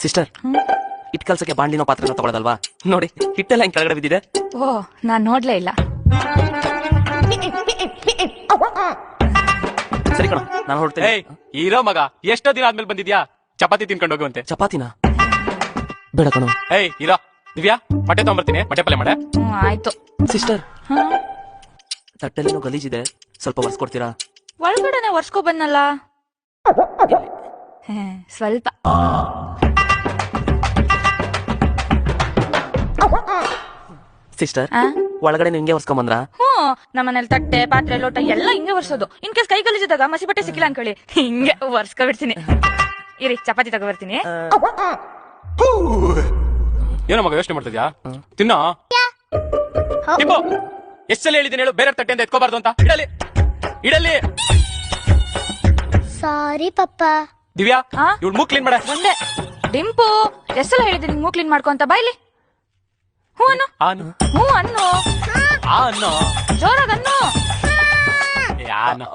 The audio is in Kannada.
Sister, hit ಕಲ್ಸಕ್ಕೆ ಬಾಂಡ್ಲಿನೋ ಪಾತ್ರನ ತಗೊಳ್ಳೋದಲ್ವಾ? ನೋಡಿ ಹಿಟ್ಟೆಲ್ಲ ಹಿಂಗ್ ಕೆಳಗಡೆ ಬಿದ್ದಿದೆ. ಓ, ನಾನ್ ನೋಡ್ಲೇ ಇಲ್ಲ. ಸರಿ ಕಣ, ನಾನು ಹೊರಡ್ತೇನೆ. ಇರೋ ಮಗ, ಎಷ್ಟೋ ದಿನ ಆದ್ಮೇಲೆ ಬಂದಿದ್ಯಾ? ಚಪಾತಿ ತಿನ್ಕೊಂಡು ಹೋಗುವಂತೆ. ಚಪಾತಿನ ಬೇಡ ಕಣೋ. ಇರೋ ದಿವ್ಯಾ, ಮೊಟ್ಟೆ ತಗೊಂಡ್ಬರ್ತೀನಿ, ಮೊಟ್ಟೆ ಪಲ್ಯ ಮಾಡೆ. ಆಯ್ತು. ಸಿಸ್ಟರ್, ತಟ್ಟೆಲ್ಲೇನೋ ಗಲೀಜಿದೆ, ಸ್ವಲ್ಪ ಒರೆಸ್ಕೊಡ್ತೀರಾ? ಒಳಗಡೆನೆ ಒರ್ಸ್ಕೊ ಬಂದಲ್ಲ. ಸ್ವಲ್ಪ. ಸಿಸ್ಟರ್, ಒಳಗಡೆ ನಿಂಗೆ ಒರ್ಸ್ಕೊಂಬಂದ್ರ? ನಮ್ಮನೇಲಿ ತಟ್ಟೆ ಪಾತ್ರೆ ಲೋಟ ಎಲ್ಲ ಹಿಂಗೆ ಒರ್ಸೋದು. ಇನ್ ಕೇಸ್ ಕೈ ಗಲೀಜಿದಾಗ ಮಸಿ ಬಟ್ಟೆ ಸಿಕ್ಕಿಲ್ಲ ಅನ್ಕೊಳ್ಳಿ, ಹಿಂಗೆ ಒರ್ಸ್ಕೊಬಿಡ್ತೀನಿ. ಇರಿ, ಚಪಾತಿ ತಗೋಬರ್ತೀನಿ. ಏನೋ ಮಗ ಯೋಚನೆ ಮಾಡ್ತಿದ್ಯಾ? ತಿನ್ನೋ. ಎಷ್ಟ್ ಸಲ ಹೇಳಿದ್ದೀನಿ ಹೇಳು, ಬೇರೆ ತಟ್ಟೆಯಿಂದ ಎತ್ಕೋಬಾರ್ದು ಅಂತ. ಇಡಲಿ. ಸಾರಿ ಪಪ್ಪ. ದಿವ್ಯಾ, ಇವ್ಳು ಮೂಗ್ ಕ್ಲೀನ್ ಮಾಡ. ಒಂದೇ ಡಿಂಪು, ಎಷ್ಟೆಲ್ಲ ಹೇಳಿದ್ದೀನಿ ಮೂಗ್ ಕ್ಲೀನ್ ಮಾಡ್ಕೊ ಅಂತ. ಬಾಯ್ಲಿ. ಹ್ಞೂ ಅನ್ನು. ಹ್ಞೂ ಅನ್ನು. ಅನ್ನೋ ಜೋರಾಗ ಅನ್ನು. ಯಾನೋ